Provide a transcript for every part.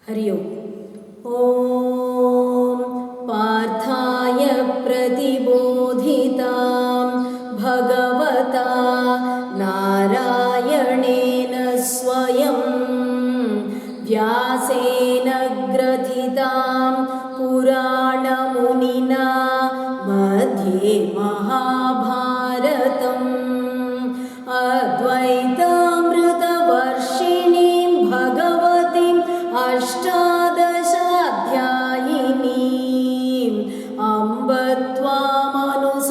हरि ओम्। ॐ पार्थाय प्रतिबोधितां भगवता नारायणेन स्वयं व्यासेन ग्रथितां पुराणमुनिना मध्ये महाभारतम् अद्वैतामृतवर्षिणीं भगवतीम् अष्टादशाध्यायिनीम् अम्ब त्वामनुसन्दधामि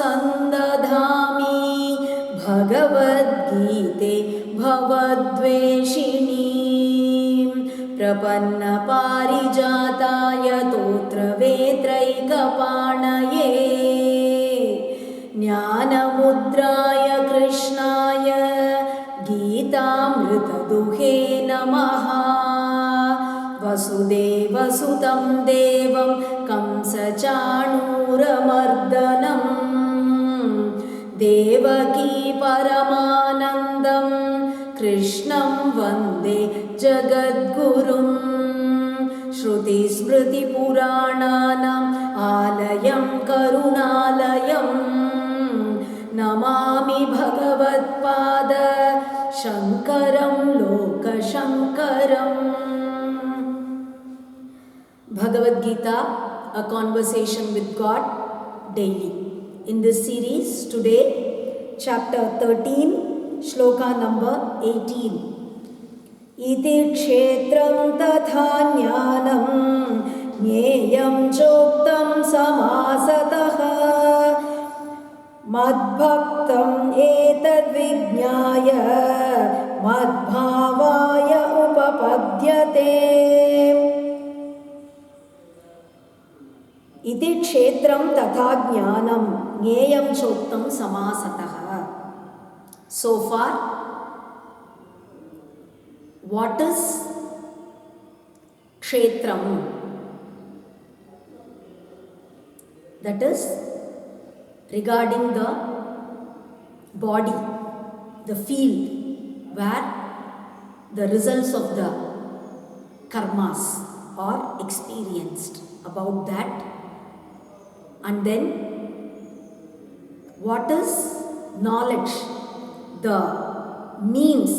भगवद्गीते भवद्वेषिणीं प्रपन्नपारिजाताय तोत्रवेत्रैकपाणये ज्ञानमुद्राय कृष्णाय गीतामृतदुहे नमः। वसुदेवसुतं देवं कंसचाणूरमर्दनं देवकी परमानन्दं कृष्णं वन्दे जगद्गुरुं। श्रुतिस्मृतिपुराणानाम् आलयं करुणालयं नमामि भगवत्पाद शङ्करं लोकशङ्करम्। Bhagavad Gita, a conversation with God daily. In this series, today, chapter 13, shloka number 18. Iti kshetram tatha jnanam jneyam choktam samasataha madbhaktam etad vijnaya madbhavaya upapadyate. Iti kshetram tatha jnanam jneyam choktam samasataha. So far, what is kshetram? That is regarding the body, the field where the results of the karmas are experienced. About that. And then what is knowledge? The means,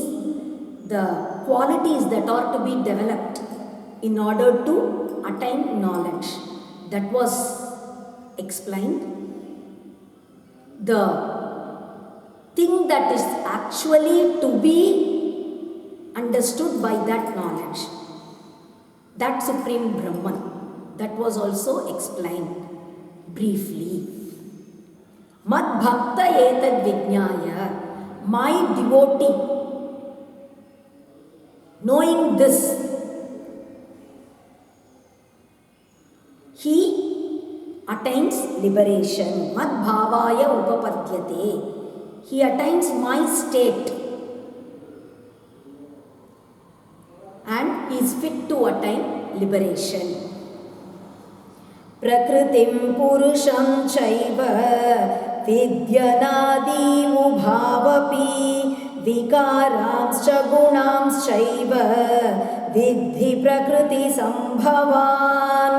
the qualities that are to be developed in order to attain knowledge. That was explained. The thing that is actually to be understood by that knowledge, that Supreme Brahman, that was also explained briefly. Mad bhakta etad vijnaya, my devotee, knowing this, he attains liberation. Mad bhavaya upapadyate, he attains my state and he is fit to attain liberation. Prakritim purusham chaiva vidyanaadi ubhavapi vikaramscha gunamschaiva vidhi prakriti sambhavan.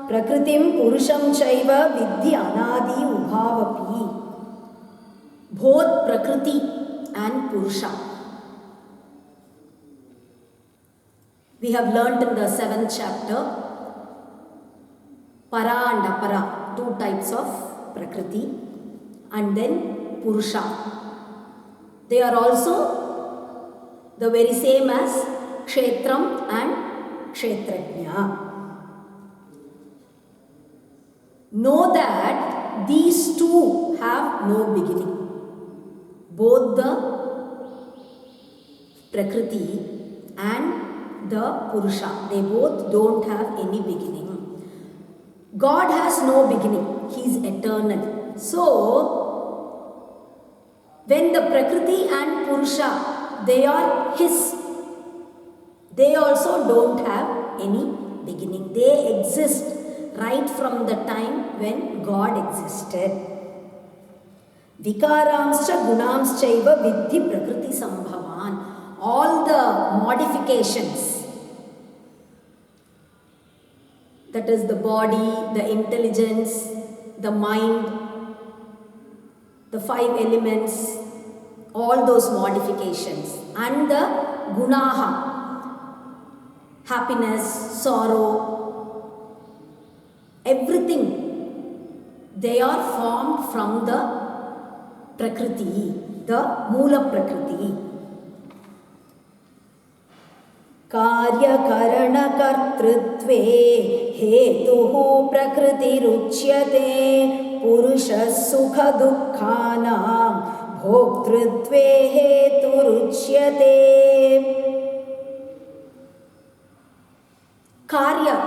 Prakritim purusham chaiva vidyanadi ubhavapi. Both prakriti and purusha. We have learnt in the 7th chapter para and apara, two types of prakriti, and then purusha. They are also the very same as kshetram and kshetrajna. Know that these two have no beginning. Both the prakriti and the purusha, they both don't have any beginning. God has no beginning, he is eternal. So, when the prakriti and purusha, they are his, they also don't have any beginning. They exist right from the time when God existed. Vikaramscha gunamschaiva vidhi prakriti sambhavan. All the modifications that is the body, the intelligence, the mind, the 5 elements, all those modifications, and the gunaha, happiness, sorrow, everything, they are formed from the prakriti, the moola prakriti. Karya karana kartrutve hetuhu prakritiruchyate purusha sukha dukkhanam bhoktrutve heturuchyate. Karya,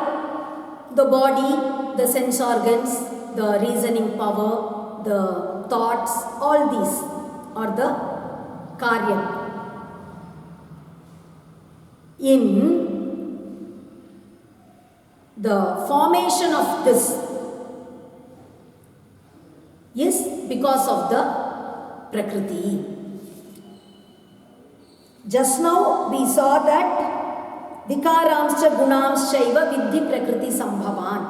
the body, the sense organs, the reasoning power, the thoughts, all these are the karya. In the formation of this is because of the prakriti. Just now we saw that vikaramscha gunamschaiva vidhi prakriti sambhavan.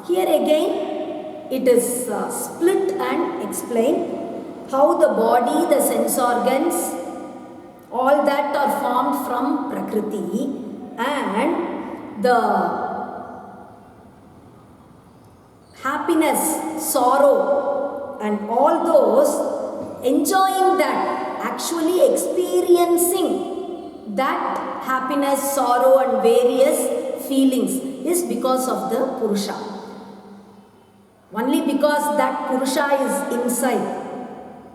Here again it is split and explained how the body, the sense organs, all that are formed from prakriti, and the happiness, sorrow, and all those enjoying that, actually experiencing that happiness, sorrow, and various feelings is because of the Purusha. Only because that Purusha is inside,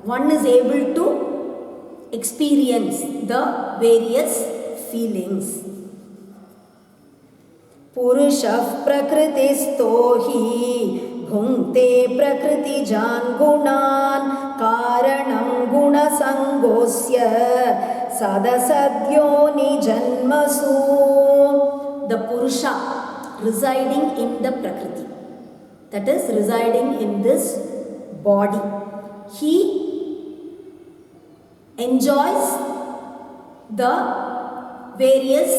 one is able to experience the various feelings. Purusha prakritisto hi bhunkte prakriti jan gunan karanam guna sangosya sadasadyoni janmasu. The Purusha residing in the prakriti, that is residing in this body, he enjoys the various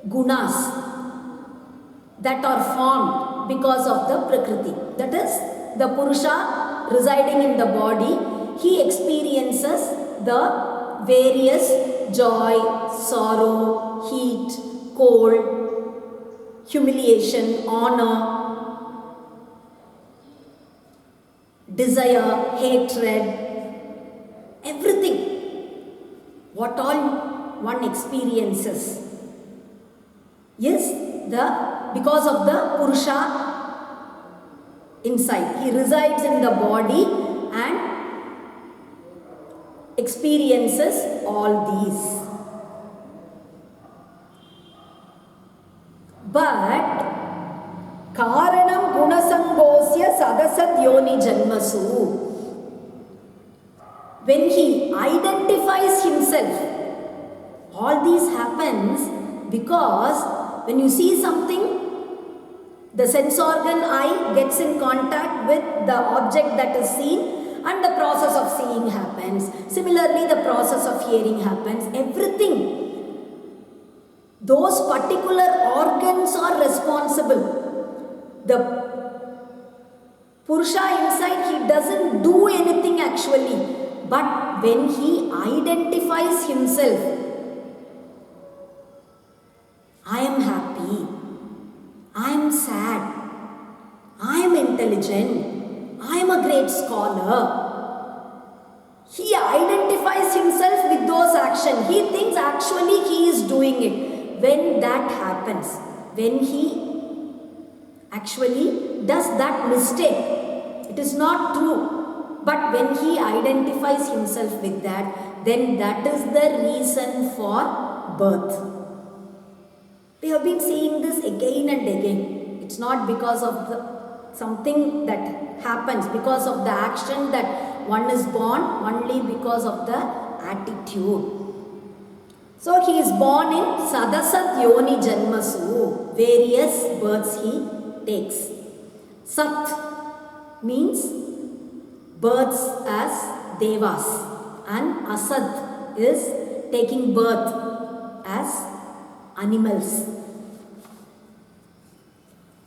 gunas that are formed because of the prakriti. That is, the Purusha residing in the body, he experiences the various joy, sorrow, heat, cold, humiliation, honor, desire, hatred, everything, what all one experiences is because of the Purusha inside. He resides in the body and experiences all these. But karanam gunasangosya sadasad yoni janmasu. When he identifies himself, all this happens because when you see something, the sense organ eye gets in contact with the object that is seen, and the process of seeing happens. Similarly, the process of hearing happens. Everything, those particular organs are responsible. The Purusha inside, he doesn't do anything actually. But when he identifies himself, I am happy, I am sad, I am intelligent, I am a great scholar. He identifies himself with those actions. He thinks actually he is doing it. When that happens, when he actually does that mistake, it is not true. But when he identifies himself with that, then that is the reason for birth. We have been seeing this again and again. It's not because of something that happens, because of the action that one is born, only because of the attitude. So he is born in Sadasat Yoni Janmasu. Various births he takes. Sat means births as devas, and Asad is taking birth as animals.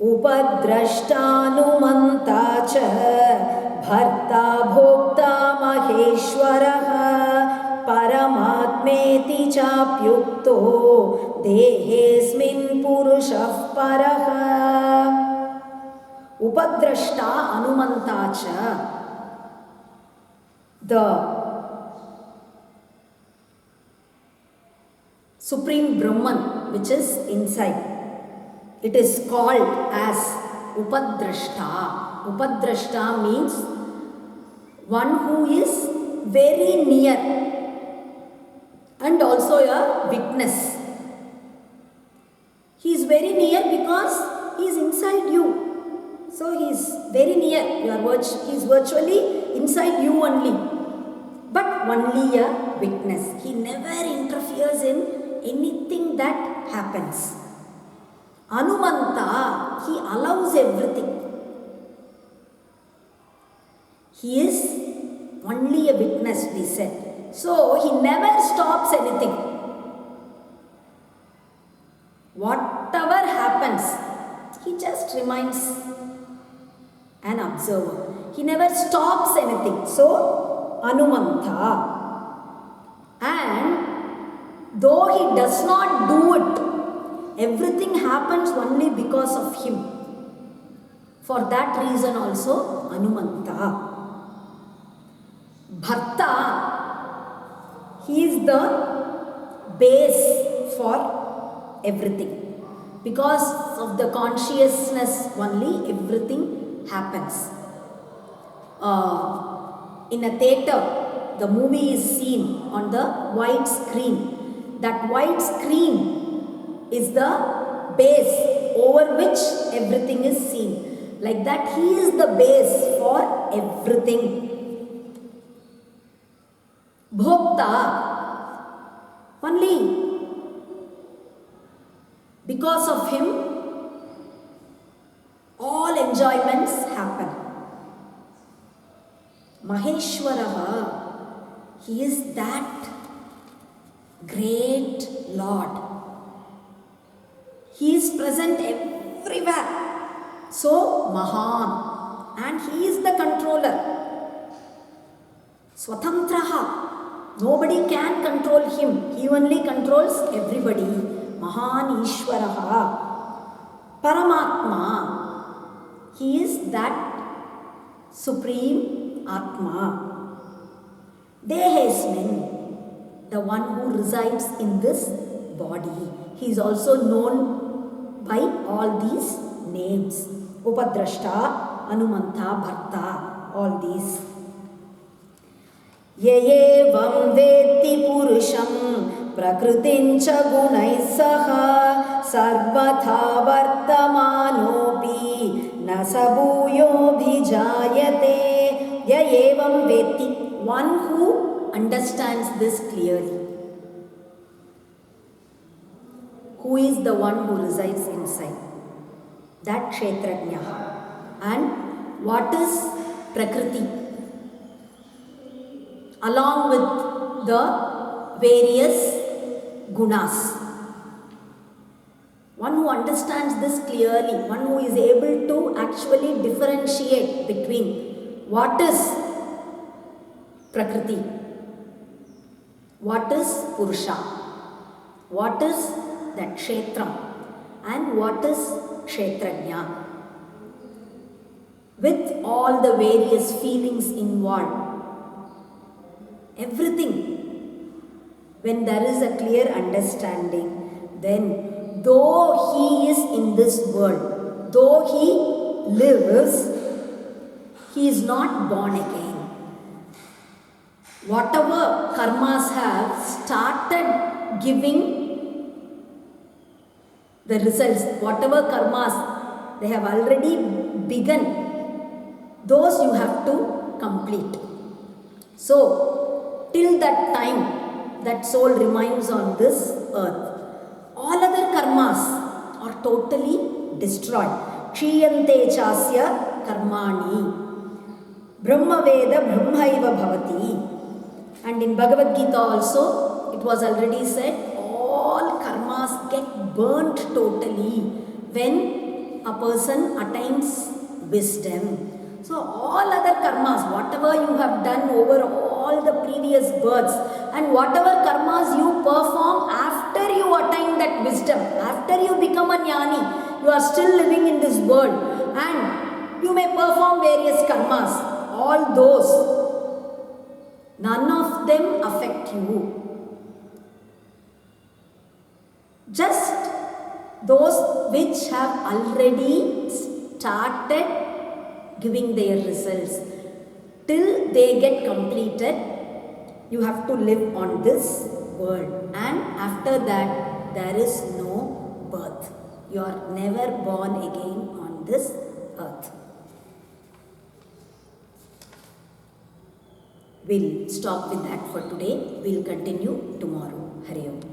उपद्रष्टानुमन्ता च भर्ता भोक्ता महेश्वरः परमात्मेति चाप्युक्तो देहेऽस्मिन् पुरुषः परः. उपद्रष्टा अनुमन्ता च. The Supreme Brahman, which is inside, it is called as Upadrashta. Upadrashta means one who is very near and also a witness. He is very near because he is inside you. So he is very near. He is virtually inside you only. But only a witness. He never interferes in anything that happens. Anumanta, he allows everything. He is only a witness, we said. So he never stops anything. Whatever happens, he just remains an observer. He never stops anything. So, Anumanta. And though he does not do it, everything happens only because of him. For that reason also, Anumanta. Bharta, he is the base for everything. Because of the consciousness only, everything happens. In a theatre, the movie is seen on the white screen. That white screen is the base over which everything is seen. Like that, he is the base for everything. Bhokta, only because of him, all enjoyments happen. Maheshwaraha, he is that great Lord. He is present everywhere. So, Mahan, and he is the controller. Swatantraha, nobody can control him. He only controls everybody. Mahan Ishwaraha. Paramatma, he is that supreme Atma. Dehesmin, the one who resides in this body. He is also known by all these names. Upadrashta, Anumanta, Bharta, all these. Yeyevam vetti purusham prakritincha gunai saha sarvatha vartamanopi nasabhuyo bhijayate. Yeyevam vetti, one who understands this clearly. Who is the one who resides inside? That Kshetrajna. And what is Prakriti? Along with the various gunas. One who understands this clearly, one who is able to actually differentiate between what is Prakriti, what is Purusha, what is that Kshetram, and what is Kshetrajna, with all the various feelings involved. Everything, when there is a clear understanding, then though he is in this world, though he lives, he is not born again. Whatever karmas have started giving the results, whatever karmas they have already begun, those you have to complete. So, till that time that soul remains on this earth, all other karmas are totally destroyed. Kshiyante chasya karmani brahma veda brahmaiva bhavati. And in Bhagavad Gita also it was already said, all karmas get burnt totally when a person attains wisdom. So all other karmas, whatever you have done over all the previous births and whatever karmas you perform after you attain that wisdom, after you become a jnani, you are still living in this world and you may perform various karmas. All those, none of them affect you. Just those which have already started giving their results. Till they get completed, you have to live on this world. And after that, there is no birth. You are never born again on this earth. We'll stop with that for today. We'll continue tomorrow. Hari Om.